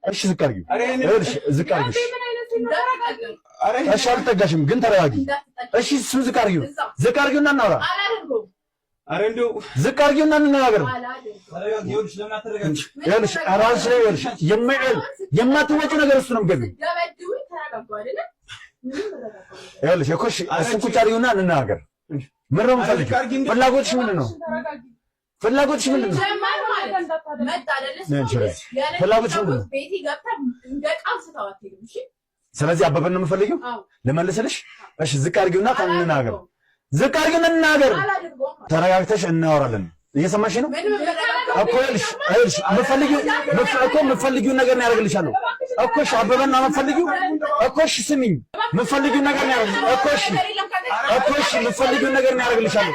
እሺ ዝቅ አድርጊው። እሺ ዝቅ አድርጊው። እሺ አልጠጋሽም ግን ተረጋጊ። እሺ እሱን ዝቅ አድርጊው። ዝቅ አድርጊውና እናውራ። አረ እንደው ዝቅ አድርጊውና እንነጋገር። ይኸውልሽ እራስሽ ላይ ይኸውልሽ የማትወጪው ነገር እሱ ነው የሚገቢው። ይኸውልሽ እኮ እሱን ቁጭ አድርጊውና እንነጋገር። ምን ነው የምትፈልጊው? ፍላጎትሽ ምንድን ነው? ፍላጎትሽ ምንድን ነው? ፍላጎትሽ ምንድን ነው? ስለዚህ አበበን ነው የምፈልጊው? ልመልስልሽ? እሺ ዝቅ አድርጊውና እንነጋገር። ዝቅ አድርጊውና እንነጋገር። ተረጋግተሽ እናወራለን። እየሰማሽ ነው እኮ? ይኸውልሽ የምትፈልጊውን ነገር ነው ያደርግልሻለሁ እኮ። እሺ አበበን ነው የምትፈልጊው እኮ? እሺ ስሚኝ፣ የምትፈልጊውን ነገር ነው ያደርግልሻለሁ እኮ። እሺ የምትፈልጊውን ነገር ነው ያደርግልሻለሁ